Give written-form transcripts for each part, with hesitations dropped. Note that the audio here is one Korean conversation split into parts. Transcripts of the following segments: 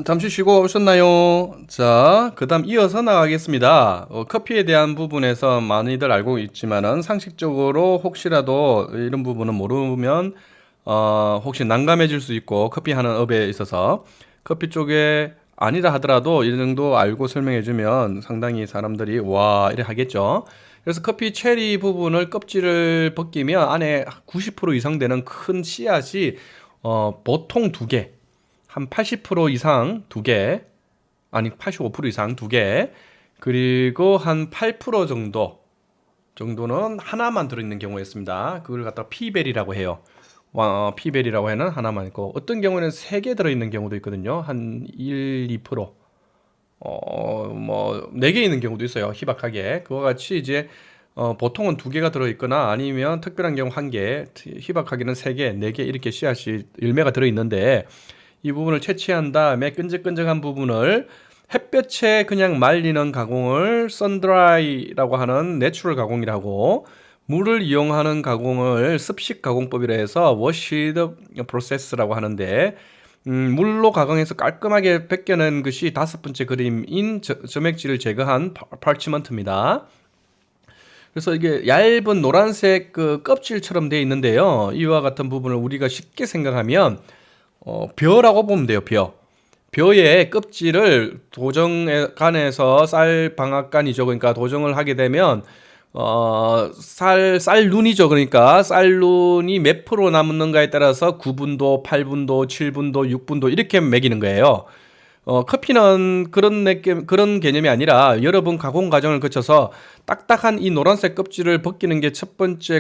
잠시 쉬고 오셨나요? 자, 그 다음 이어서 나가겠습니다. 커피에 대한 부분에서 많이들 알고 있지만은 상식적으로 혹시라도 이런 부분은 모르면, 혹시 난감해질 수 있고, 커피 하는 업에 있어서 커피 쪽에 아니라 하더라도 이 정도 알고 설명해주면 상당히 사람들이 와, 이래 하겠죠. 그래서 커피 체리 부분을 껍질을 벗기면 안에 90% 이상 되는 큰 씨앗이, 보통 두 개, 한 80% 이상 두 개, 아니 85% 이상 두 개, 그리고 한 8% 정도는 하나만 들어있는 경우였습니다. 그걸 갖다가 피벨이라고 해요. 피벨이라고 하는 하나만 있고, 어떤 경우에는 세 개 들어있는 경우도 있거든요. 한 1, 2%. 뭐, 네 개 있는 경우도 있어요. 희박하게. 그와 같이 이제, 보통은 두 개가 들어있거나 아니면 특별한 경우 한 개, 희박하게는 세 개, 네 개 이렇게 씨앗이, 열매가 들어있는데, 이 부분을 채취한 다음에 끈적끈적한 부분을 햇볕에 그냥 말리는 가공을 선드라이라고 하는 내추럴 가공이라고, 물을 이용하는 가공을 습식 가공법이라 해서 워시드 프로세스라고 하는데, 물로 가공해서 깔끔하게 벗겨낸 것이 다섯 번째 그림인 점액질을 제거한 파치먼트입니다. 그래서 이게 얇은 노란색 그 껍질처럼 되어 있는데요. 이와 같은 부분을 우리가 쉽게 생각하면 벼라고 보면 돼요. 벼의 껍질을 도정간에서 쌀 방앗간이죠. 그러니까 도정을 하게 되면 쌀눈이죠. 그러니까 쌀눈이 몇 프로 남는가에 따라서 9분도, 8분도, 7분도, 6분도 이렇게 매기는 거예요. 커피는 그런 개념이 아니라 여러 번 가공 과정을 거쳐서 딱딱한 이 노란색 껍질을 벗기는 게 첫 번째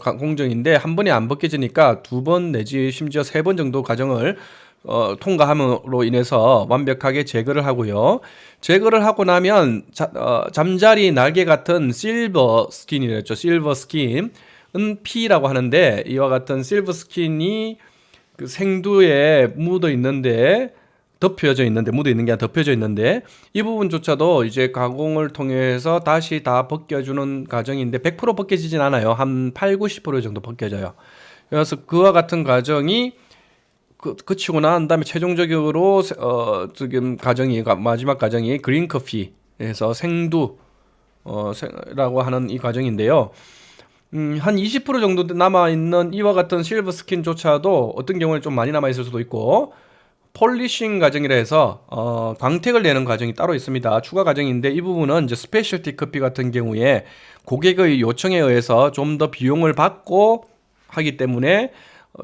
공정인데, 한 번에 안 벗겨지니까 두 번 내지 심지어 세 번 정도 과정을 통과함으로 인해서 완벽하게 제거를 하고요. 제거를 하고 나면 잠자리 날개 같은 실버 스킨이랬죠. 실버 스킨은 P라고 하는데, 이와 같은 실버 스킨이 그 생두에 묻어 있는 게 아니라 덮여져 있는데, 이 부분조차도 이제 가공을 통해서 다시 다 벗겨주는 과정인데 100% 벗겨지진 않아요. 한 8, 90% 정도 벗겨져요. 그래서 그와 같은 과정이 그치고 난 다음에 최종적으로 지금 마지막 과정이 그린 커피에서 생두 라고 하는 이 과정인데요. 한 20% 정도 남아있는 이와 같은 실버 스킨조차도 어떤 경우는 좀 많이 남아있을 수도 있고, 폴리싱 과정이라 해서 광택을 내는 과정이 따로 있습니다. 추가 과정인데, 이 부분은 이제 스페셜티 커피 같은 경우에 고객의 요청에 의해서 좀 더 비용을 받고 하기 때문에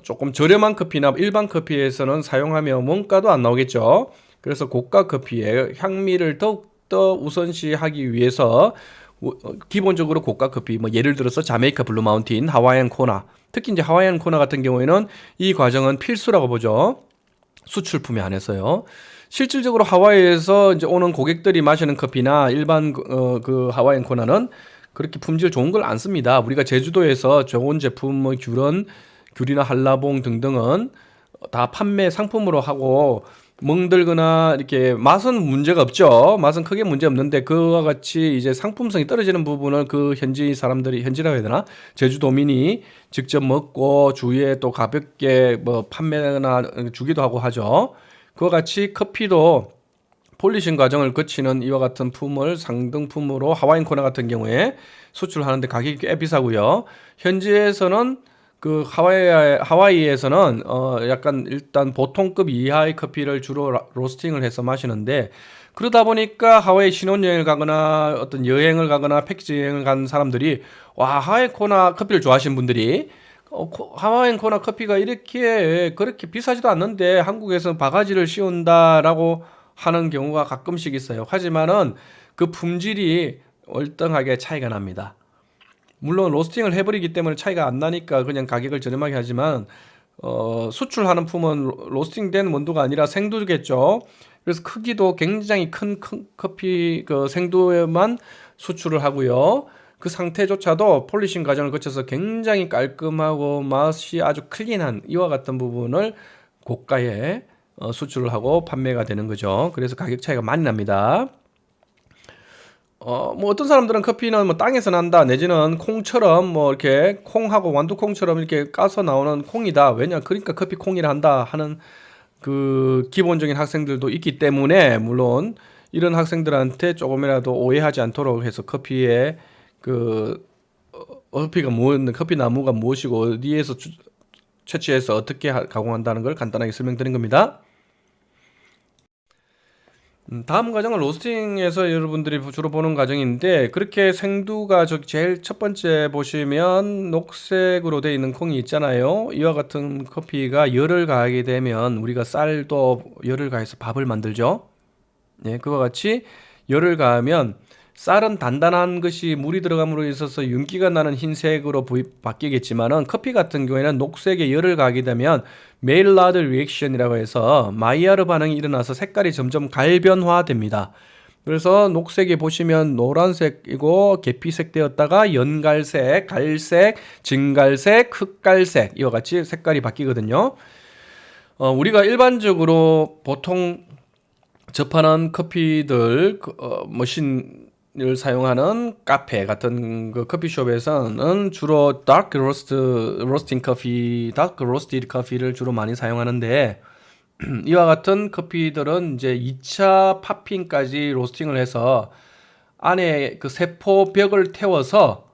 조금 저렴한 커피나 일반 커피에서는 사용하면 원가도 안 나오겠죠. 그래서 고가 커피의 향미를 더욱더 우선시하기 위해서 기본적으로 고가 커피, 뭐 예를 들어서 자메이카 블루 마운틴, 하와이안 코나, 특히 이제 하와이안 코나 같은 경우에는 이 과정은 필수라고 보죠. 수출품에 한해서요. 실질적으로 하와이에서 이제 오는 고객들이 마시는 커피나 일반 그 하와이안 코나는 그렇게 품질 좋은 걸 안 씁니다. 우리가 제주도에서 좋은 제품, 뭐 귤이나 한라봉 등등은 다 판매 상품으로 하고, 멍들거나 이렇게 맛은 문제가 없죠. 맛은 크게 문제 없는데, 그와 같이 이제 상품성이 떨어지는 부분을 그 현지 사람들이, 현지라고 해야 되나? 제주도민이 직접 먹고 주위에 또 가볍게 뭐 판매나 주기도 하고 하죠. 그와 같이 커피도 폴리싱 과정을 거치는 이와 같은 품을 상등품으로 하와이안 코나 같은 경우에 수출하는데 가격이 꽤 비싸고요. 현지에서는 그 하와이에서는 약간 일단 보통급 이하의 커피를 주로 로스팅을 해서 마시는데, 그러다 보니까 하와이 신혼여행을 가거나 어떤 여행을 가거나 패키지 여행을 간 사람들이, 와, 하와이 코나 커피를 좋아하시는 분들이 하와이안 코나 커피가 이렇게 그렇게 비싸지도 않는데 한국에서 바가지를 씌운다라고 하는 경우가 가끔씩 있어요. 하지만은 그 품질이 월등하게 차이가 납니다. 물론 로스팅을 해버리기 때문에 차이가 안 나니까 그냥 가격을 저렴하게 하지만, 수출하는 품은 로스팅된 원두가 아니라 생두겠죠. 그래서 크기도 굉장히 큰 커피 그 생두에만 수출을 하고요. 그 상태조차도 폴리싱 과정을 거쳐서 굉장히 깔끔하고 맛이 아주 클린한 이와 같은 부분을 고가에 수출을 하고 판매가 되는 거죠. 그래서 가격 차이가 많이 납니다. 뭐 어떤 사람들은 커피는 뭐 땅에서 난다, 내지는 콩처럼 뭐 이렇게 콩하고 완두콩처럼 이렇게 까서 나오는 콩이다. 왜냐? 그러니까 커피 콩이라 한다 하는 그 기본적인 학생들도 있기 때문에 물론 이런 학생들한테 조금이라도 오해하지 않도록 해서 커피의 그 커피가 커피 나무가 무엇이고 어디에서 채취해서 어떻게 가공한다는 걸 간단하게 설명드린 겁니다. 다음 과정은 로스팅에서 여러분들이 주로 보는 과정인데 그렇게 생두가 제일 첫 번째 보시면 녹색으로 되어 있는 콩이 있잖아요. 이와 같은 커피가 열을 가하게 되면 우리가 쌀도 열을 가해서 밥을 만들죠. 네, 그와 같이 열을 가하면 쌀은 단단한 것이 물이 들어감으로 있어서 윤기가 나는 흰색으로 바뀌겠지만은 커피 같은 경우에는 녹색에 열을 가하게 되면 메일라드 리액션이라고 해서 마이야르 반응이 일어나서 색깔이 점점 갈변화됩니다. 그래서 녹색에 보시면 노란색이고 계피색 되었다가 연갈색, 갈색, 진갈색, 흑갈색 이와 같이 색깔이 바뀌거든요. 우리가 일반적으로 보통 접하는 커피들 머신을 사용하는 카페 같은 그 커피숍에서는 주로 다크 로스팅 커피, 다크 로스티드 커피를 주로 많이 사용하는데 이와 같은 커피들은 이제 2차 파핑까지 로스팅을 해서 안에 그 세포벽을 태워서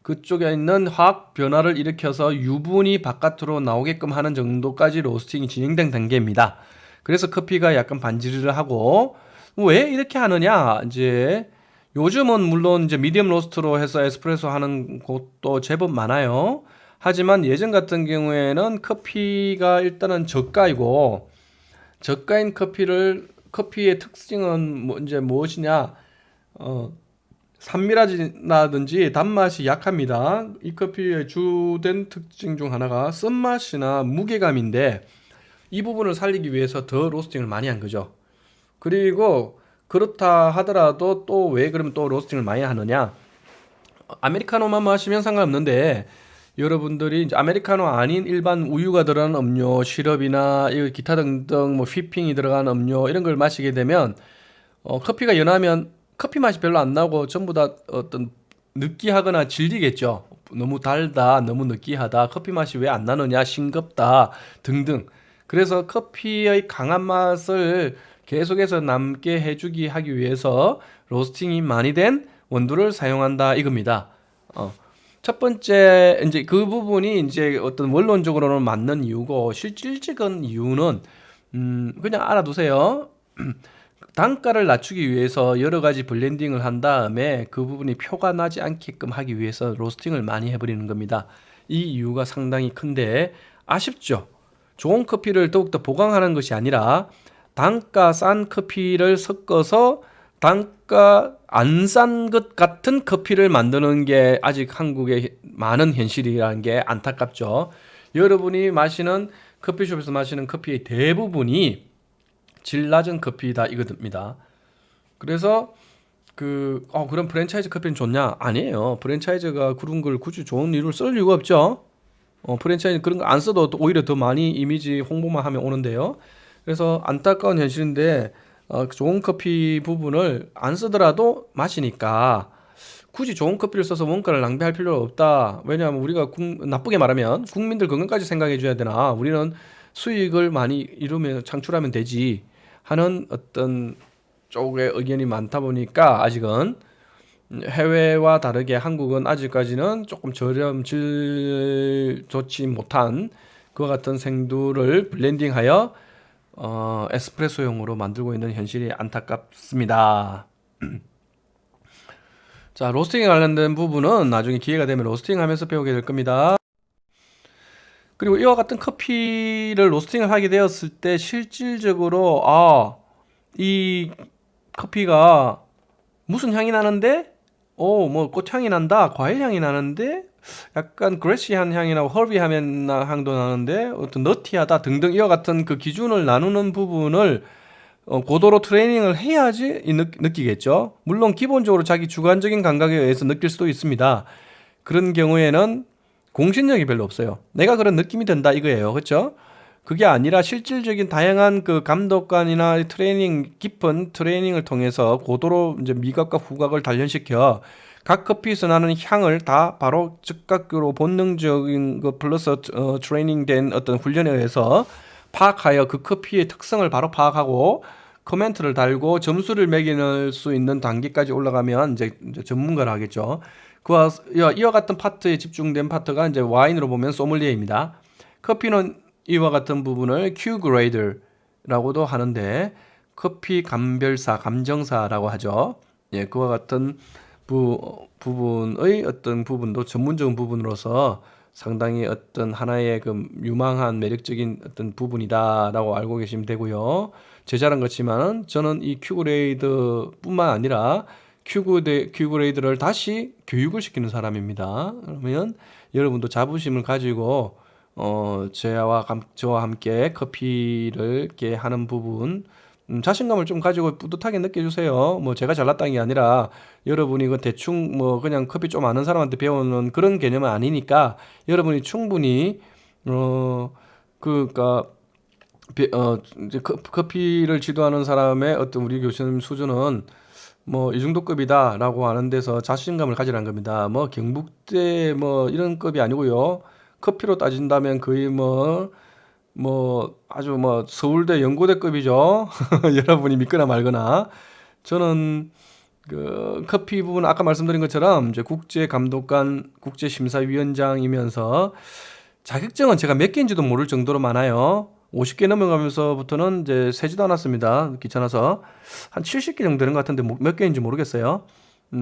그쪽에 있는 화학 변화를 일으켜서 유분이 바깥으로 나오게끔 하는 정도까지 로스팅이 진행된 단계입니다. 그래서 커피가 약간 반지르르 하고 왜 이렇게 하느냐 이제 요즘은 물론 이제 미디엄 로스트로 해서 에스프레소 하는 곳도 제법 많아요. 하지만 예전 같은 경우에는 커피가 일단은 저가이고 저가인 커피의 특징은 이제 무엇이냐 산미라든지 단맛이 약합니다. 이 커피의 주된 특징 중 하나가 쓴맛이나 무게감인데 이 부분을 살리기 위해서 더 로스팅을 많이 한 거죠. 그리고 그렇다 하더라도 또 왜 그러면 또 로스팅을 많이 하느냐? 아메리카노만 마시면 상관없는데 여러분들이 이제 아메리카노 아닌 일반 우유가 들어간 음료, 시럽이나 기타 등등 뭐 휘핑이 들어간 음료 이런 걸 마시게 되면 커피가 연하면 커피 맛이 별로 안 나고 전부 다 어떤 느끼하거나 질리겠죠. 너무 달다, 너무 느끼하다, 커피 맛이 왜 안 나느냐, 싱겁다 등등. 그래서 커피의 강한 맛을 계속해서 남게 해주기 하기 위해서 로스팅이 많이 된 원두를 사용한다 이겁니다. 첫 번째 이제 그 부분이 이제 어떤 원론적으로는 맞는 이유고 실질적인 이유는 그냥 알아두세요. 단가를 낮추기 위해서 여러 가지 블렌딩을 한 다음에 그 부분이 표가 나지 않게끔 하기 위해서 로스팅을 많이 해버리는 겁니다. 이 이유가 상당히 큰데 아쉽죠. 좋은 커피를 더욱더 보강하는 것이 아니라 단가 싼 커피를 섞어서 단가 안 싼 것 같은 커피를 만드는 게 아직 한국의 많은 현실이라는 게 안타깝죠. 여러분이 마시는 커피숍에서 마시는 커피의 대부분이 질 낮은 커피다 이겁니다. 그래서 그럼 프랜차이즈 커피는 좋냐? 아니에요. 프랜차이즈가 그런 걸 굳이 좋은 이유를 쓸 이유가 없죠. 프랜차이즈 그런 거 안 써도 오히려 더 많이 이미지 홍보만 하면 오는데요. 그래서 안타까운 현실인데 좋은 커피 부분을 안 쓰더라도 마시니까 굳이 좋은 커피를 써서 원가를 낭비할 필요가 없다. 왜냐하면 우리가 나쁘게 말하면 국민들 건강까지 생각해 줘야 되나 우리는 수익을 많이 이루면 창출하면 되지 하는 어떤 쪽의 의견이 많다 보니까 아직은 해외와 다르게 한국은 아직까지는 조금 질 좋지 못한 그와 같은 생두를 블렌딩하여 에스프레소용으로 만들고 있는 현실이 안타깝습니다. 자, 로스팅에 관련된 부분은 나중에 기회가 되면 로스팅 하면서 배우게 될 겁니다. 그리고 이와 같은 커피를 로스팅을 하게 되었을 때 실질적으로 이 커피가 무슨 향이 나는데 뭐 꽃향이 난다, 과일 향이 나는데 약간 그레시한 향이나 허비한 향도 나는데 어떤 너티하다 등등 이와 같은 그 기준을 나누는 부분을 고도로 트레이닝을 해야지 느끼겠죠. 물론 기본적으로 자기 주관적인 감각에 의해서 느낄 수도 있습니다. 그런 경우에는 공신력이 별로 없어요. 내가 그런 느낌이 든다 이거예요. 그렇죠? 그게 아니라 실질적인 다양한 그 감독관이나 깊은 트레이닝을 통해서 고도로 이제 미각과 후각을 단련시켜 각 커피에서 나는 향을 다 바로 즉각적으로 본능적인 거 플러스 트레이닝된 어떤 훈련에 의해서 파악하여 그 커피의 특성을 바로 파악하고 코멘트를 달고 점수를 매길 수 있는 단계까지 올라가면 이제 전문가를 하겠죠. 이와 같은 파트에 집중된 파트가 이제 와인으로 보면 소믈리에입니다. 커피는 이와 같은 부분을 Q 그레이더라고도 하는데 커피 감별사, 감정사라고 하죠. 예, 그와 같은 부분의 어떤 부분도 전문적인 부분으로서 상당히 어떤 하나의 그 유망한 매력적인 어떤 부분이다라고 알고 계시면 되고요. 제 자랑 같지만은 저는 이 큐그레이드뿐만 아니라 큐그레이드를 다시 교육을 시키는 사람입니다. 그러면 여러분도 자부심을 가지고 저와 함께 커피를 이렇게 하는 부분 자신감을 좀 가지고 뿌듯하게 느껴주세요. 뭐 제가 잘났다는 게 아니라 여러분이 그 대충 뭐 그냥 커피 좀 아는 사람한테 배우는 그런 개념은 아니니까 여러분이 충분히 그러니까 이제 커피를 지도하는 사람의 어떤 우리 교수님 수준은 뭐 이 정도급이다라고 하는 데서 자신감을 가지라는 겁니다. 뭐 경북대 뭐 이런 급이 아니고요. 커피로 따진다면 거의 뭐 아주 뭐 서울대 연고대급이죠. 여러분이 믿거나 말거나. 저는 그 커피 부분 아까 말씀드린 것처럼 이제 국제감독관, 국제심사위원장이면서 자격증은 제가 몇 개인지도 모를 정도로 많아요. 50개 넘어가면서부터는 이제 세지도 않았습니다. 귀찮아서 한 70개 정도 되는 것 같은데 몇 개인지 모르겠어요.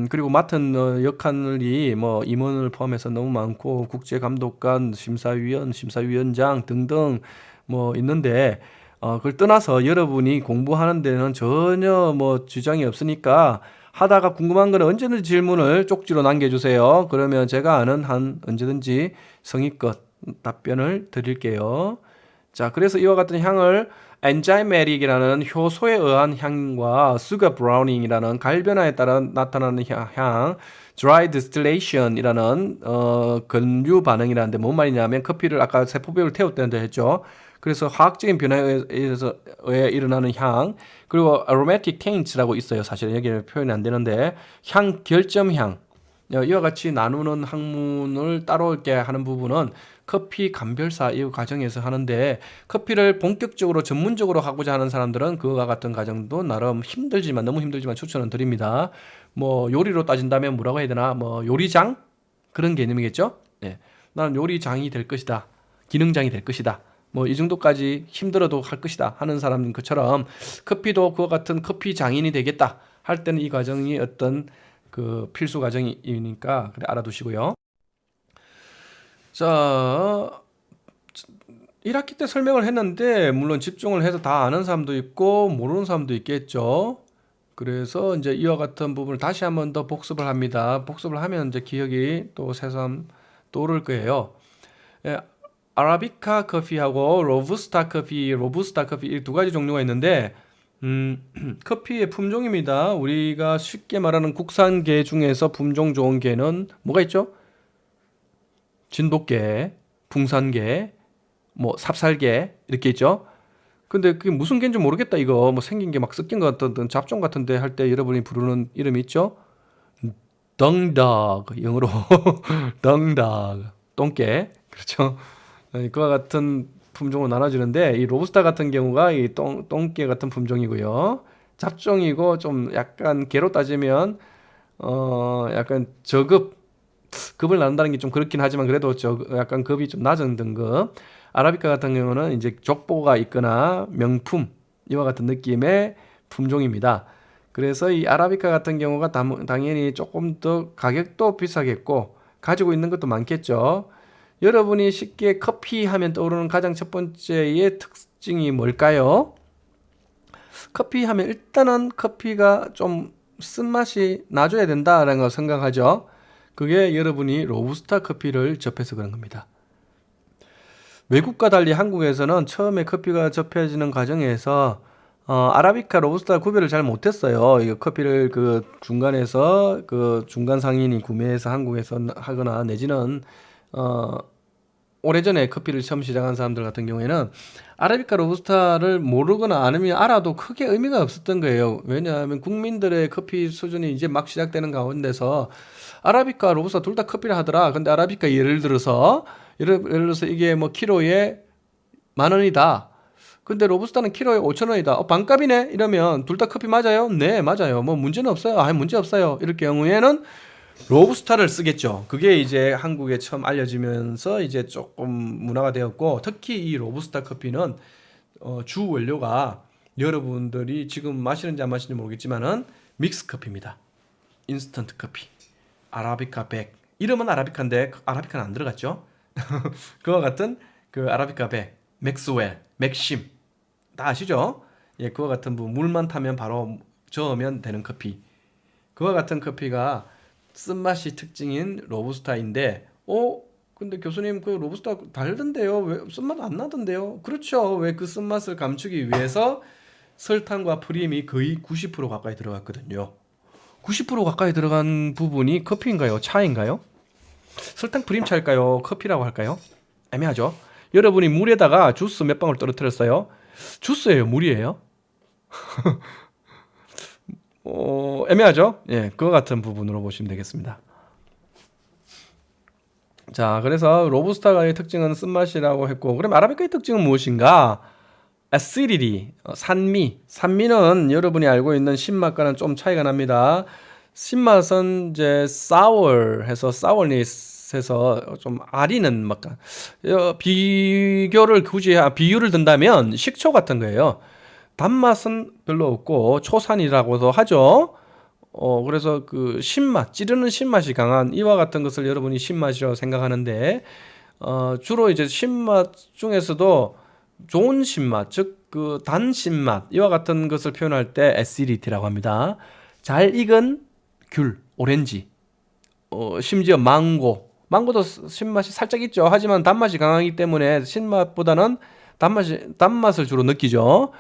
그리고 맡은 역할이 뭐 임원을 포함해서 너무 많고 국제감독관, 심사위원, 심사위원장 등등 뭐 있는데 그걸 떠나서 여러분이 공부하는 데는 전혀 뭐 지장이 없으니까 하다가 궁금한 거는 언제든지 질문을 쪽지로 남겨주세요. 그러면 제가 아는 한 언제든지 성의껏 답변을 드릴게요. 자, 그래서 이와 같은 향을 엔자이메릭이라는 효소에 의한 향과 수거 브라우닝이라는 갈변화에 따라 나타나는 향, dry distillation이라는 건류 반응이라는데 뭔 말이냐면 커피를 아까 세포벽을 태웠다는데 했죠. 그래서 화학적인 변화에 의해서 일어나는 향, 그리고 aromatic taints라고 있어요. 사실 여기는 표현이 안 되는데 향 결점향, 이와 같이 나누는 학문을 따로 이렇게 하는 부분은 커피 감별사 이 과정에서 하는데 커피를 본격적으로 전문적으로 하고자 하는 사람들은 그와 같은 과정도 나름 힘들지만 너무 힘들지만 추천을 드립니다. 뭐 요리로 따진다면 뭐라고 해야 되나 뭐 요리장 그런 개념이겠죠. 네. 나는 요리장이 될 것이다. 기능장이 될 것이다. 뭐 이 정도까지 힘들어도 할 것이다 하는 사람인 것처럼 커피도 그와 같은 커피 장인이 되겠다 할 때는 이 과정이 어떤 그 필수 과정이니까 그래 알아두시고요. 자, 1학기 때 설명을 했는데 물론 집중을 해서 다 아는 사람도 있고 모르는 사람도 있겠죠. 그래서 이제 이와 같은 부분을 다시 한번 더 복습을 합니다. 복습을 하면 이제 기억이 또 새삼 떠오를 거예요. 예, 아라비카 커피하고 로부스타 커피 이 두 가지 종류가 있는데 커피의 품종입니다. 우리가 쉽게 말하는 국산계 중에서 품종 좋은 계는 뭐가 있죠? 진돗개, 붕산개, 뭐 삽살개 이렇게 있죠. 근데 그게 무슨 개인지 모르겠다 이거 뭐 생긴 게 막 섞인 것 같은 잡종 같은데 할 때 여러분이 부르는 이름이 있죠? 덩닭 영어로 덩닭 똥개 그렇죠. 그와 같은 품종으로 나눠지는데 이 로부스타 같은 경우가 이 똥개 같은 품종이고요. 잡종이고 좀 약간 개로 따지면 약간 급을 나눈다는 게 좀 그렇긴 하지만 그래도 약간 급이 좀 낮은 등급. 아라비카 같은 경우는 이제 족보가 있거나 명품 이와 같은 느낌의 품종입니다. 그래서 이 아라비카 같은 경우가 당연히 조금 더 가격도 비싸겠고 가지고 있는 것도 많겠죠. 여러분이 쉽게 커피 하면 떠오르는 가장 첫 번째의 특징이 뭘까요? 커피 하면 일단은 커피가 좀 쓴맛이 나줘야 된다라는 걸 생각하죠. 그게 여러분이 로부스타 커피를 접해서 그런 겁니다. 외국과 달리 한국에서는 처음에 커피가 접해지는 과정에서 아라비카, 로부스타 구별을 잘 못했어요. 이 커피를 그 중간에서 그 중간 상인이 구매해서 한국에서 하거나 내지는 오래전에 커피를 처음 시작한 사람들 같은 경우에는 아라비카 로부스타를 모르거나 아니면 알아도 크게 의미가 없었던 거예요. 왜냐하면 국민들의 커피 수준이 이제 막 시작되는 가운데서 아라비카 로부스타 둘 다 커피를 하더라. 근데 아라비카 예를 들어서 이게 뭐 키로에 10,000원이다. 근데 로부스타는 키로에 5,000원이다. 반값이네? 이러면 둘 다 커피 맞아요? 네, 맞아요. 뭐 문제는 없어요. 문제 없어요. 이럴 경우에는 로부스타를 쓰겠죠. 그게 이제 한국에 처음 알려지면서 이제 조금 문화가 되었고, 특히 이 로부스타 커피는 주 원료가 여러분들이 지금 마시는지 안 마시는지 모르겠지만은 믹스 커피입니다. 인스턴트 커피. 아라비카 100. 이름은 아라비카인데 아라비카는 안 들어갔죠. 그와 같은 그 아라비카 100, 맥스웰, 맥심 다 아시죠? 예, 그와 같은 물만 타면 바로 저으면 되는 커피. 그와 같은 커피가 쓴맛이 특징인 로부스타인데, 근데 교수님 그 로부스타 달던데요? 왜 쓴맛 안 나던데요? 그렇죠. 왜 그 쓴맛을 감추기 위해서 설탕과 프림이 거의 90% 가까이 들어갔거든요. 90% 가까이 들어간 부분이 커피인가요? 차인가요? 설탕 프림 차일까요? 커피라고 할까요? 애매하죠. 여러분이 물에다가 주스 몇 방울 떨어뜨렸어요. 주스예요, 물이에요? 애매하죠? 예, 그와 같은 부분으로 보시면 되겠습니다. 자, 그래서 로부스타의 특징은 쓴맛이라고 했고, 그럼 아라비카의 특징은 무엇인가? acidity, 산미는 여러분이 알고 있는 신맛과는 좀 차이가 납니다. 신맛은 이제 sour 해서 sourness 해서 좀 아리는 맛. 비교를 굳이 비유를 든다면 식초 같은 거예요. 단맛은 별로 없고 초산이라고도 하죠. 그래서 그 신맛, 찌르는 신맛이 강한 이와 같은 것을 여러분이 신맛이라고 생각하는데, 주로 이제 신맛 중에서도 좋은 신맛, 즉 그 단 신맛 이와 같은 것을 표현할 때 acidity라고 합니다. 잘 익은 귤, 오렌지, 심지어 망고도 신맛이 살짝 있죠. 하지만 단맛이 강하기 때문에 신맛보다는 단맛을 주로 느끼죠.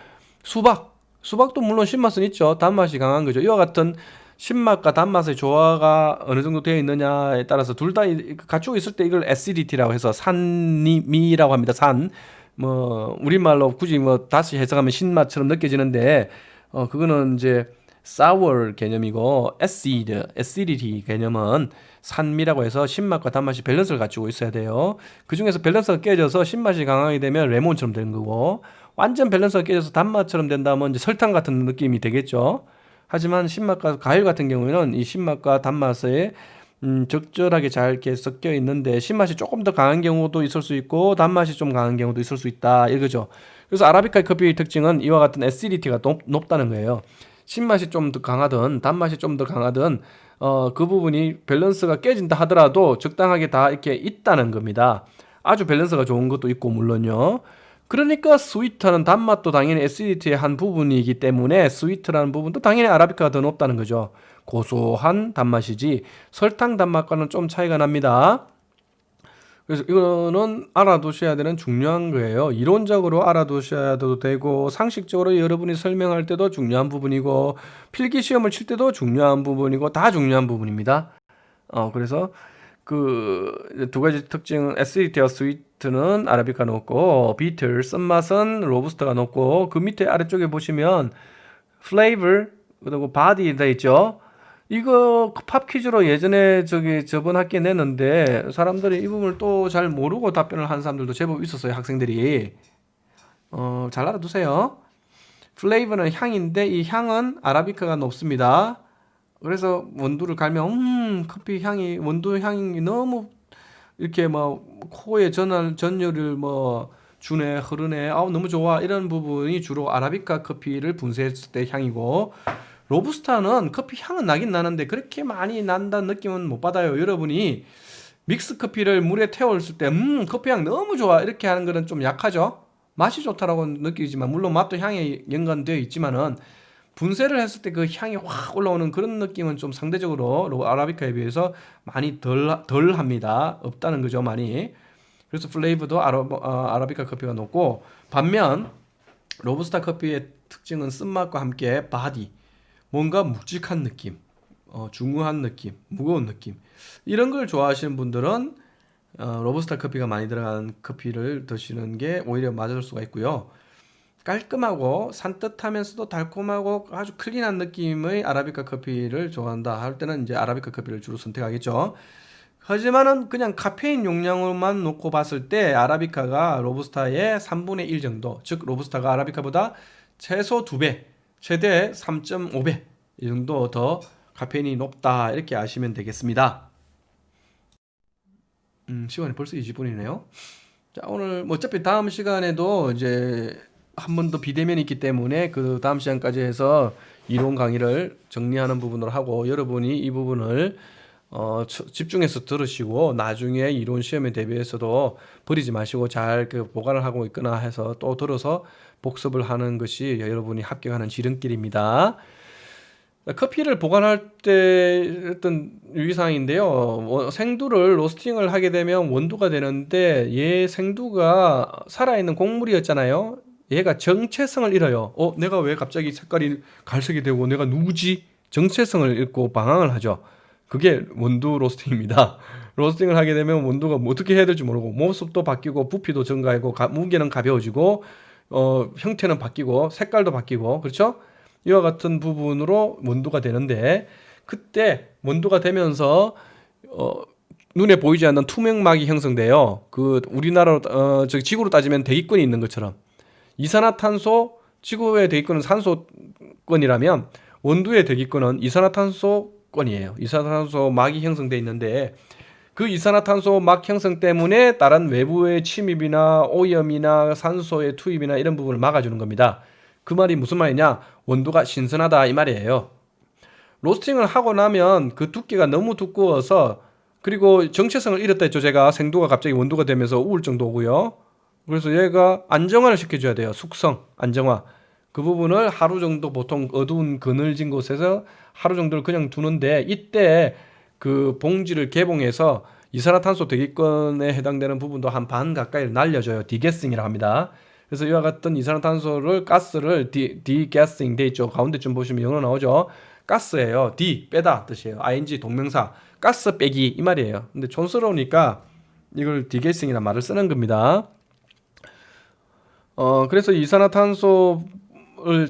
수박도 물론 신맛은 있죠. 단맛이 강한 거죠. 이와 같은 신맛과 단맛의 조화가 어느 정도 되어 있느냐에 따라서 둘 다 갖추고 있을 때 이걸 acidity라고 해서 산미라고 합니다. 우리말로 굳이 다시 해석하면 신맛처럼 느껴지는데, 그거는 이제 sour 개념이고, acidity 개념은 산미라고 해서 신맛과 단맛이 밸런스를 갖추고 있어야 돼요. 그 중에서 밸런스가 깨져서 신맛이 강하게 되면 레몬처럼 되는 거고, 완전 밸런스가 깨져서 단맛처럼 된다면 이제 설탕 같은 느낌이 되겠죠. 하지만 신맛과 과일 같은 경우에는 이 신맛과 단맛의 적절하게 잘 이렇게 섞여 있는데, 신맛이 조금 더 강한 경우도 있을 수 있고 단맛이 좀 강한 경우도 있을 수 있다, 이거죠. 그래서 아라비카 커피의 특징은 이와 같은 acidity가 높다는 거예요. 신맛이 좀 더 강하든 단맛이 좀 더 강하든 그 부분이 밸런스가 깨진다 하더라도 적당하게 다 이렇게 있다는 겁니다. 아주 밸런스가 좋은 것도 있고 물론요. 그러니까 스위트는 단맛도 당연히 acidity의 한 부분이기 때문에 스위트라는 부분도 당연히 아라비카가 더 높다는 거죠. 고소한 단맛이지 설탕 단맛과는 좀 차이가 납니다. 그래서 이거는 알아두셔야 되는 중요한 거예요. 이론적으로 알아두셔야도 되고 상식적으로 여러분이 설명할 때도 중요한 부분이고 필기 시험을 칠 때도 중요한 부분이고 다 중요한 부분입니다. 그래서 그 두 가지 특징은 acidity와 sweet는 아라비카 높고 bitter 쓴맛은 로부스타가 높고, 그 밑에 아래쪽에 보시면 flavor 그리고 body 돼 있죠. 이거 팝 퀴즈로 예전에 저번 학기에 냈는데 사람들이 이 부분을 또 잘 모르고 답변을 한 사람들도 제법 있었어요, 학생들이. 잘 알아두세요. 플레이버는 향인데 이 향은 아라비카가 높습니다. 그래서 원두를 갈면 커피 향이, 원두 향이 너무 이렇게 코에 전율을 주네, 흐르네, 너무 좋아, 이런 부분이 주로 아라비카 커피를 분쇄했을 때 향이고, 로부스타는 커피 향은 나긴 나는데 그렇게 많이 난다는 느낌은 못 받아요. 여러분이 믹스 커피를 물에 태웠을 때 커피 향 너무 좋아 이렇게 하는 거는 좀 약하죠. 맛이 좋다라고 느끼지만, 물론 맛도 향에 연관되어 있지만은 분쇄를 했을 때 그 향이 확 올라오는 그런 느낌은 좀 상대적으로 아라비카에 비해서 많이 덜 합니다. 없다는 거죠, 많이. 그래서 플레이버도 아라비카 커피가 높고, 반면 로부스타 커피의 특징은 쓴맛과 함께 바디, 뭔가 묵직한 느낌, 중후한 느낌, 무거운 느낌, 이런 걸 좋아하시는 분들은 로부스타 커피가 많이 들어간 커피를 드시는 게 오히려 맞을 수가 있고요. 깔끔하고 산뜻하면서도 달콤하고 아주 클린한 느낌의 아라비카 커피를 좋아한다 할 때는 이제 아라비카 커피를 주로 선택하겠죠. 하지만은 그냥 카페인 용량으로만 놓고 봤을 때 아라비카가 로부스타의 3분의 1 정도, 즉 로부스타가 아라비카보다 최소 2배, 최대 3.5배 이 정도 더 카페인이 높다 이렇게 아시면 되겠습니다. 시간이 벌써 20분이네요. 자, 오늘 뭐 어차피 다음 시간에도 이제 한 번 더 비대면이 있기 때문에 그 다음 시간까지 해서 이론 강의를 정리하는 부분으로 하고 여러분이 이 부분을 집중해서 들으시고 나중에 이론 시험에 대비해서도 버리지 마시고 잘 그 보관을 하고 있거나 해서 또 들어서 복습을 하는 것이 여러분이 합격하는 지름길입니다. 커피를 보관할 때 어떤 유의사항인데요. 생두를 로스팅을 하게 되면 원두가 되는데 얘 생두가 살아있는 곡물이었잖아요. 얘가 정체성을 잃어요. 내가 왜 갑자기 색깔이 갈색이 되고 내가 누구지? 정체성을 잃고 방황을 하죠. 그게 원두 로스팅입니다. 로스팅을 하게 되면 원두가 어떻게 해야 될지 모르고 모습도 바뀌고 부피도 증가하고 무게는 가벼워지고 형태는 바뀌고 색깔도 바뀌고 그렇죠? 이와 같은 부분으로 원두가 되는데 그때 원두가 되면서 눈에 보이지 않는 투명막이 형성돼요. 그 우리나라로 저기 지구로 따지면 대기권이 있는 것처럼 이산화탄소 지구의 대기권은 산소권이라면 원두의 대기권은 이산화탄소권이에요. 이산화탄소 막이 형성돼 있는데 그 이산화탄소 막 형성 때문에 다른 외부의 침입이나 오염이나 산소의 투입이나 이런 부분을 막아주는 겁니다. 그 말이 무슨 말이냐? 원두가 신선하다 이 말이에요. 로스팅을 하고 나면 그 두께가 너무 두꺼워서 그리고 정체성을 잃었다 했죠. 제가 생두가 갑자기 원두가 되면서 우울증도 오고요. 그래서 얘가 안정화를 시켜줘야 돼요. 숙성, 안정화. 그 부분을 하루 정도 보통 어두운 그늘진 곳에서 하루 정도를 그냥 두는데 이때 그 봉지를 개봉해서 이산화탄소 대기권에 해당되는 부분도 한 반 가까이를 날려줘요. 디게싱이라고 합니다. 그래서 이와 같은 이산화탄소를 가스를 디게싱 돼 있죠. 가운데쯤 보시면 영어 나오죠. 가스예요. 디 빼다 뜻이에요. ing 동명사 가스 빼기 이 말이에요. 근데 촌스러우니까 이걸 디게싱이라는 말을 쓰는 겁니다. 그래서 이산화탄소를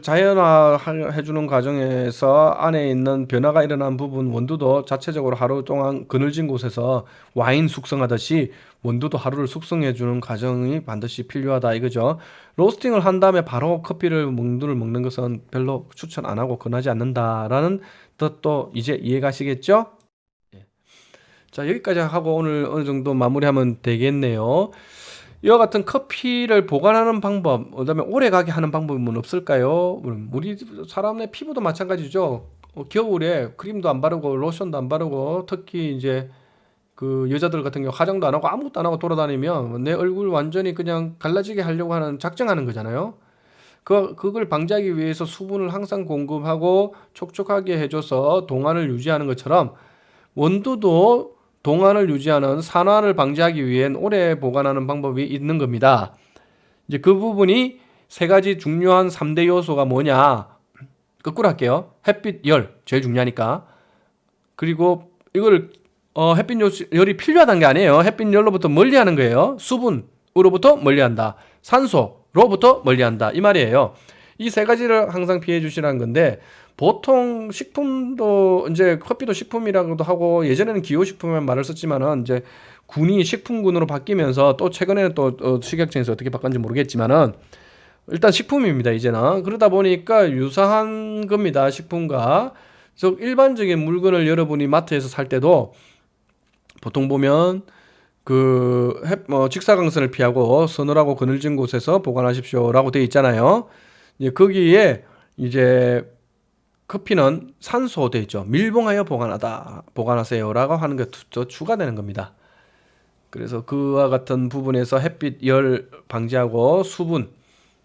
자연화해주는 과정에서 안에 있는 변화가 일어난 부분 원두도 자체적으로 하루 동안 그늘진 곳에서 와인 숙성하듯이 원두도 하루를 숙성해주는 과정이 반드시 필요하다 이거죠. 로스팅을 한 다음에 바로 원두를 먹는 것은 별로 추천 안 하고 권하지 않는다라는 뜻도 이제 이해가시겠죠? 자, 여기까지 하고 오늘 어느 정도 마무리하면 되겠네요. 이와 같은 커피를 보관하는 방법, 그다음에 오래가게 하는 방법은 없을까요? 우리 사람의 피부도 마찬가지죠. 겨울에 크림도 안 바르고 로션도 안 바르고 특히 이제 그 여자들 같은 경우 화장도 안 하고 아무것도 안 하고 돌아다니면 내 얼굴 완전히 그냥 갈라지게 하려고 하는 작정하는 거잖아요. 그걸 방지하기 위해서 수분을 항상 공급하고 촉촉하게 해줘서 동안을 유지하는 것처럼 원두도 동안을 유지하는 산화를 방지하기 위한 오래 보관하는 방법이 있는 겁니다. 이제 그 부분이 세 가지 중요한 3대 요소가 뭐냐? 거꾸로 할게요. 햇빛, 열 제일 중요하니까. 그리고 이걸 햇빛 열이 필요하다는 게 아니에요. 햇빛 열로부터 멀리하는 거예요. 수분으로부터 멀리한다. 산소로부터 멀리한다. 이 말이에요. 이 세 가지를 항상 피해 주시라는 건데 보통 식품도 이제 커피도 식품이라고도 하고 예전에는 기호식품이라는 말을 썼지만은 이제 군이 식품군으로 바뀌면서 또 최근에는 또 식약청에서 어떻게 바꿨는지 모르겠지만은 일단 식품입니다 이제는. 그러다 보니까 유사한 겁니다 식품과. 즉 일반적인 물건을 여러분이 마트에서 살 때도 보통 보면 직사광선을 피하고 서늘하고 그늘진 곳에서 보관하십시오라고 되어 있잖아요. 거기에 이제 커피는 산소 되어 있죠. 밀봉하여 보관하세요라고 하는 게 추가되는 겁니다. 그래서 그와 같은 부분에서 햇빛, 열 방지하고 수분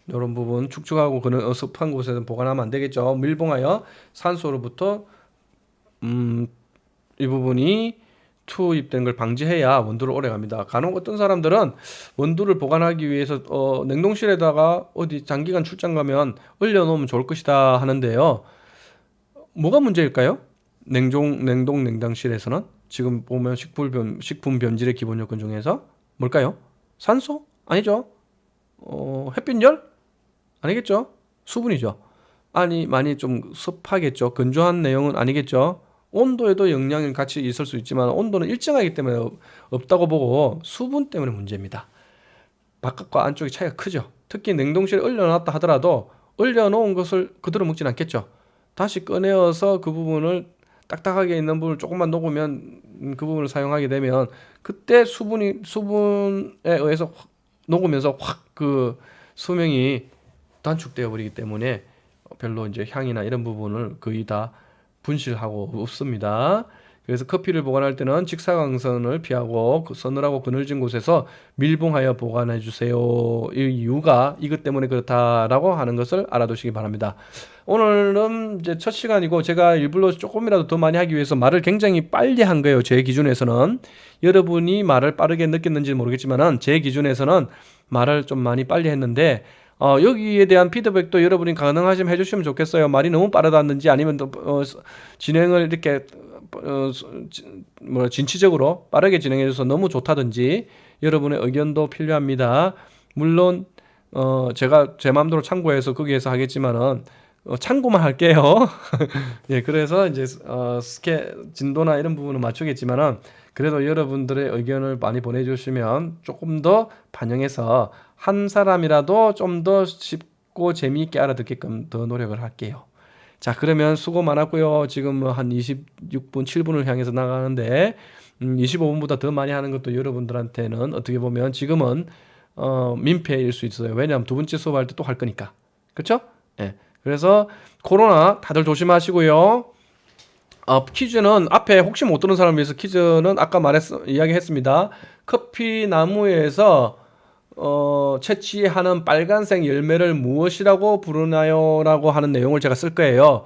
이런 부분 축축하고 습한 곳에서 보관하면 안 되겠죠. 밀봉하여 산소로부터 이 부분이 투입된 걸 방지해야 원두를 오래 갑니다. 간혹 어떤 사람들은 원두를 보관하기 위해서 냉동실에다가 어디 장기간 출장 가면 얼려 놓으면 좋을 것이다 하는데요. 뭐가 문제일까요? 냉동실에서는 지금 보면 식품 변질의 기본 요건 중에서 뭘까요? 산소? 아니죠. 햇빛열? 아니겠죠. 수분이죠. 많이 좀 습하겠죠. 건조한 내용은 아니겠죠. 온도에도 영향이 같이 있을 수 있지만 온도는 일정하기 때문에 없다고 보고 수분 때문에 문제입니다. 바깥과 안쪽의 차이가 크죠. 특히 냉동실에 얼려놨다 하더라도 얼려놓은 것을 그대로 먹진 않겠죠. 다시 꺼내어서 그 부분을 딱딱하게 있는 부분을 조금만 녹으면 그 부분을 사용하게 되면 그때 수분에 의해서 확 녹으면서 확 그 수명이 단축되어 버리기 때문에 별로 이제 향이나 이런 부분을 거의 다 분실하고 없습니다. 그래서 커피를 보관할 때는 직사광선을 피하고 서늘하고 그늘진 곳에서 밀봉하여 보관해 주세요. 이 이유가 이것 때문에 그렇다라고 하는 것을 알아두시기 바랍니다. 오늘은 이제 첫 시간이고 제가 일부러 조금이라도 더 많이 하기 위해서 말을 굉장히 빨리 한 거예요. 제 기준에서는. 여러분이 말을 빠르게 느꼈는지 모르겠지만은 제 기준에서는 말을 좀 많이 빨리 했는데 여기에 대한 피드백도 여러분이 가능하시면 해주시면 좋겠어요. 말이 너무 빠르다든지 아니면 또 진행을 이렇게 진취적으로 빠르게 진행해줘서 너무 좋다든지 여러분의 의견도 필요합니다. 물론 제가 제 마음대로 참고해서 거기에서 하겠지만은 참고만 할게요. 예, 그래서 이제 진도나 이런 부분을 맞추겠지만은 그래도 여러분들의 의견을 많이 보내주시면 조금 더 반영해서 한 사람이라도 좀 더 쉽고 재미있게 알아듣게끔 더 노력을 할게요. 자, 그러면 수고 많았고요. 지금 한 26분, 7분을 향해서 나가는데 25분보다 더 많이 하는 것도 여러분들한테는 어떻게 보면 지금은 민폐일 수 있어요. 왜냐하면 두 번째 수업할 때 또 할 거니까. 그렇죠? 예. 그래서 코로나 다들 조심하시고요. 퀴즈는 앞에 혹시 못 들은 사람을 위해서 퀴즈는 아까 이야기했습니다. 커피 나무에서 채취하는 빨간색 열매를 무엇이라고 부르나요? 라고 하는 내용을 제가 쓸 거예요.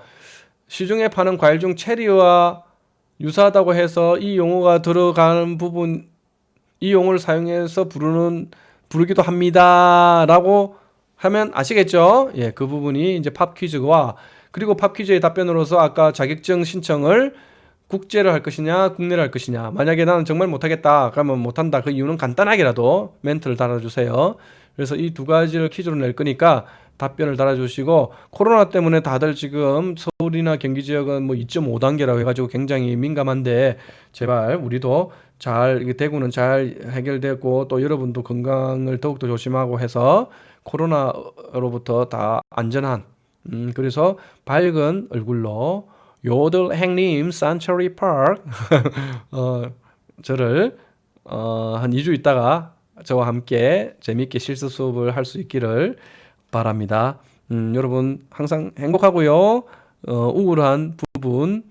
시중에 파는 과일 중 체리와 유사하다고 해서 이 용어가 들어가는 부분, 이 용어를 사용해서 부르기도 합니다. 라고 하면 아시겠죠? 예, 그 부분이 이제 팝 퀴즈와 그리고 팝 퀴즈의 답변으로서 아까 자격증 신청을 국제를 할 것이냐 국내를 할 것이냐, 만약에 나는 정말 못하겠다 그러면 못한다, 그 이유는 간단하게라도 멘트를 달아주세요. 그래서 이 두 가지를 퀴즈로 낼 거니까 답변을 달아주시고, 코로나 때문에 다들 지금 서울이나 경기 지역은 뭐 2.5단계라고 해가지고 굉장히 민감한데 제발 우리도 잘, 이게 대구는 잘 해결되고 또 여러분도 건강을 더욱더 조심하고 해서 코로나로부터 다 안전한 그래서 밝은 얼굴로 요들 행님 산처리 파크 저를 한 2주 있다가 저와 함께 재미있게 실습 수업을 할 수 있기를 바랍니다. 여러분 항상 행복하고요. 우울한 부분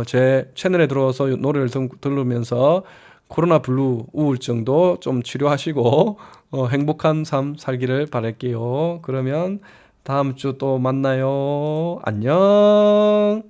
제 채널에 들어와서 노래를 들으면서 코로나 블루 우울증도 좀 치료하시고 행복한 삶 살기를 바랄게요. 그러면 다음 주 또 만나요. 안녕.